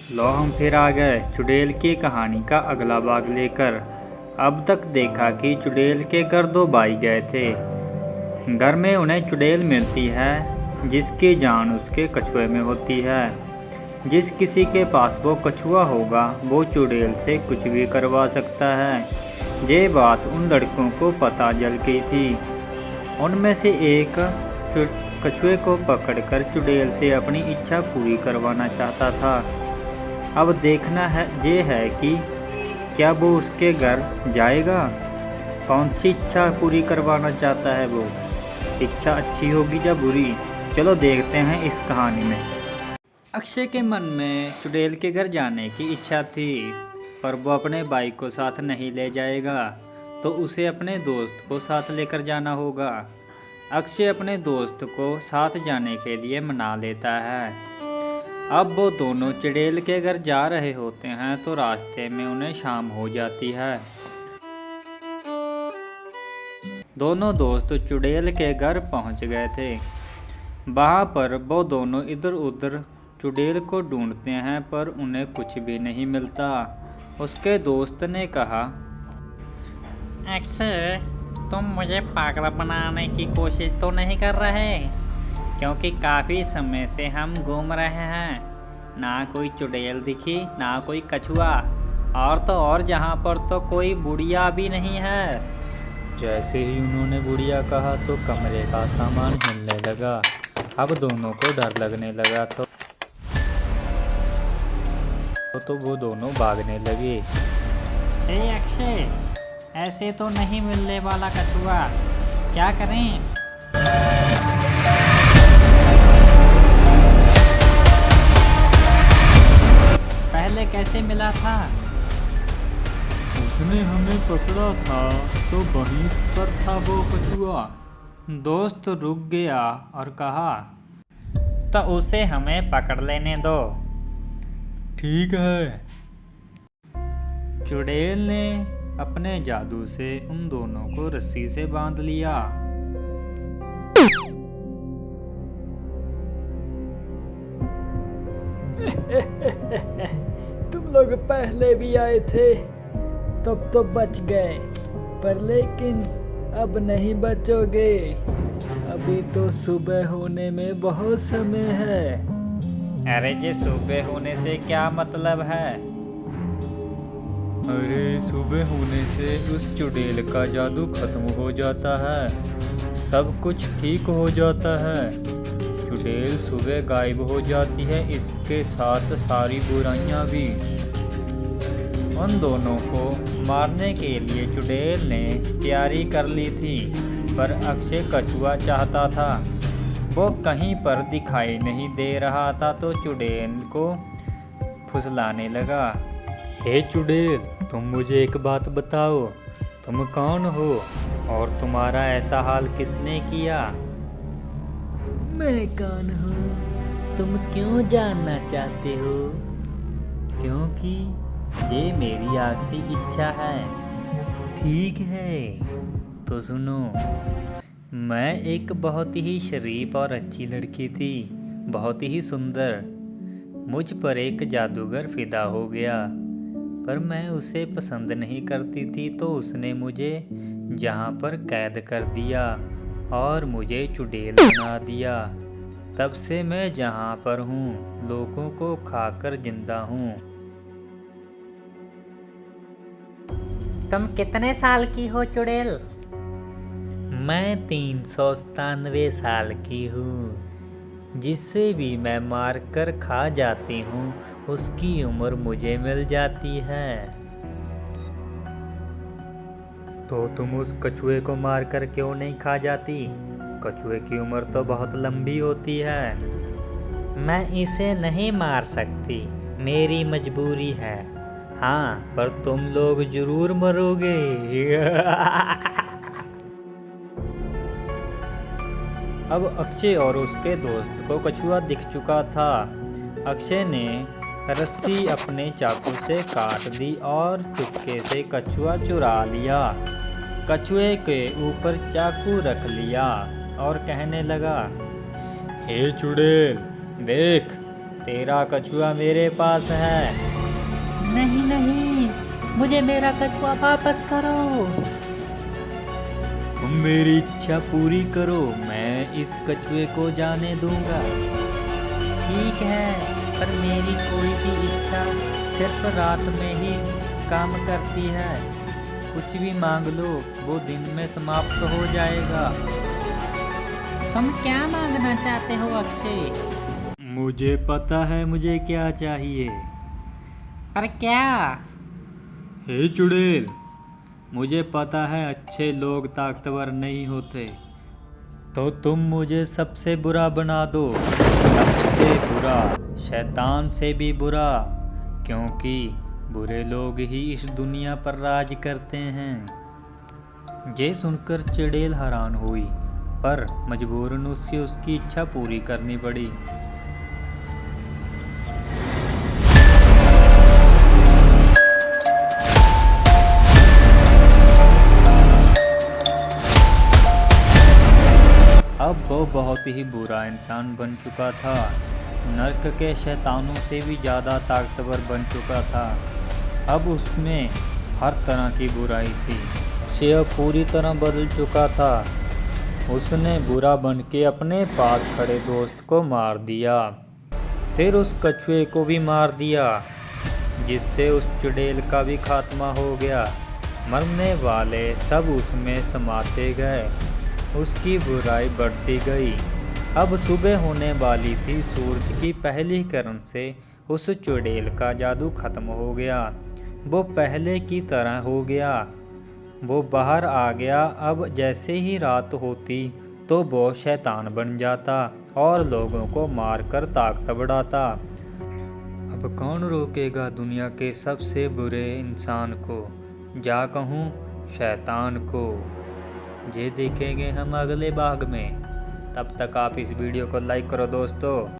लो हम फिर आ गए चुड़ैल की कहानी का अगला भाग लेकर। अब तक देखा कि चुड़ैल के घर दो भाई गए थे। घर में उन्हें चुड़ैल मिलती है जिसकी जान उसके कछुए में होती है। जिस किसी के पास वो कछुआ होगा वो चुड़ैल से कुछ भी करवा सकता है। ये बात उन लड़कों को पता चल गई थी। उनमें से एक कछुए को पकड़कर चुड़ैल से अपनी इच्छा पूरी करवाना चाहता था। अब देखना है ये है कि क्या वो उसके घर जाएगा। कौन सी इच्छा पूरी करवाना चाहता है वो, इच्छा अच्छी होगी या बुरी, चलो देखते हैं इस कहानी में। अक्षय के मन में चुड़ैल के घर जाने की इच्छा थी, पर वो अपने भाई को साथ नहीं ले जाएगा तो उसे अपने दोस्त को साथ लेकर जाना होगा। अक्षय अपने दोस्त को साथ जाने के लिए मना लेता है। अब वो दोनों चुड़ैल के घर जा रहे होते हैं तो रास्ते में उन्हें शाम हो जाती है। दोनों दोस्त चुड़ैल के घर पहुंच गए थे। वहां पर वो दोनों इधर उधर चुड़ैल को ढूंढते हैं पर उन्हें कुछ भी नहीं मिलता। उसके दोस्त ने कहा, अक्षय, तुम मुझे पागल बनाने की कोशिश तो नहीं कर रहे? क्योंकि काफ़ी समय से हम घूम रहे हैं, ना कोई चुड़ैल दिखी ना कोई कछुआ, और तो और जहाँ पर तो कोई बुढ़िया भी नहीं है। जैसे ही उन्होंने बुढ़िया कहा तो कमरे का सामान हिलने लगा। अब दोनों को डर लगने लगा तो वो दोनों भागने लगे। हे अक्षय, ऐसे तो नहीं मिलने वाला कछुआ, क्या करें? पहले कैसे मिला था? उसने हमें पकड़ा था तो वहीं पर था वो कछुआ। दोस्त रुक गया और कहा, तो उसे हमें पकड़ लेने दो। ठीक है। चुड़ैल ने अपने जादू से उन दोनों को रस्सी से बांध लिया। तुम लोग पहले भी आए थे तब तो बच गए, पर लेकिन अब नहीं बचोगे। अभी तो सुबह होने में बहुत समय है। अरे ये सुबह होने से क्या मतलब है? अरे सुबह होने से उस चुड़ैल का जादू खत्म हो जाता है, सब कुछ ठीक हो जाता है। चुड़ैल सुबह गायब हो जाती है, इसके साथ सारी बुराइयां भी। उन दोनों को मारने के लिए चुड़ैल ने तैयारी कर ली थी, पर अक्षय कछुआ चाहता था। वो कहीं पर दिखाई नहीं दे रहा था तो चुड़ैल को फुसलाने लगा। हे चुड़ैल, तुम मुझे एक बात बताओ, तुम कौन हो और तुम्हारा ऐसा हाल किसने किया? मैं कौन हूँ, तुम क्यों जानना चाहते हो? क्योंकि ये मेरी आखिरी इच्छा है। ठीक है, तो सुनो। मैं एक बहुत ही शरीफ और अच्छी लड़की थी, बहुत ही सुंदर। मुझ पर एक जादूगर फिदा हो गया, पर मैं उसे पसंद नहीं करती थी तो उसने मुझे जहाँ पर कैद कर दिया और मुझे चुड़ैल बना दिया। तब से मैं जहाँ पर हूँ लोगों को खाकर जिंदा हूँ। तुम कितने साल की हो चुड़ैल? मैं 397 साल की हूँ। जिससे भी मैं मार कर खा जाती हूँ उसकी उम्र मुझे मिल जाती है। तो तुम उस कछुए को मार कर क्यों नहीं खा जाती? कछुए की उम्र तो बहुत लंबी होती है। मैं इसे नहीं मार सकती, मेरी मजबूरी है। हाँ, पर तुम लोग जरूर मरोगे। अब अक्षय और उसके दोस्त को कछुआ दिख चुका था। अक्षय ने रस्सी अपने चाकू से काट दी और चुपके से कछुआ चुरा लिया। कछुए के ऊपर चाकू रख लिया और कहने लगा, हे चुड़ैल, देख, तेरा कछुआ मेरे पास है। नहीं नहीं, मुझे मेरा कछुआ वापस करो। तुम मेरी इच्छा पूरी करो, मैं इस कछुए को जाने दूंगा। ठीक है, पर मेरी कोई भी इच्छा सिर्फ रात में ही काम करती है। कुछ भी मांग लो, वो दिन में समाप्त हो जाएगा। तुम क्या मांगना चाहते हो अक्षय? मुझे पता है मुझे क्या चाहिए। पर क्या? हे चुड़ैल, मुझे पता है अच्छे लोग ताकतवर नहीं होते, तो तुम मुझे सबसे बुरा बना दो, सबसे बुरा, शैतान से भी बुरा, क्योंकि बुरे लोग ही इस दुनिया पर राज करते हैं। ये सुनकर चुड़ैल हैरान हुई, पर मजबूरन उसे उसकी इच्छा पूरी करनी पड़ी। अब वो बहुत ही बुरा इंसान बन चुका था, नर्क के शैतानों से भी ज़्यादा ताकतवर बन चुका था। अब उसमें हर तरह की बुराई थी, से पूरी तरह बदल चुका था। उसने बुरा बन के अपने पास खड़े दोस्त को मार दिया, फिर उस कछुए को भी मार दिया, जिससे उस चुड़ैल का भी खात्मा हो गया। मरने वाले सब उसमें समाते गए, उसकी बुराई बढ़ती गई। अब सुबह होने वाली थी, सूरज की पहली किरण से उस चुड़ैल का जादू खत्म हो गया, वो पहले की तरह हो गया। वो बाहर आ गया। अब जैसे ही रात होती तो वो शैतान बन जाता और लोगों को मारकर ताकत बढ़ाता। अब कौन रोकेगा दुनिया के सबसे बुरे इंसान को, जा कहूँ शैतान को। ये देखेंगे हम अगले भाग में। तब तक आप इस वीडियो को लाइक करो दोस्तों।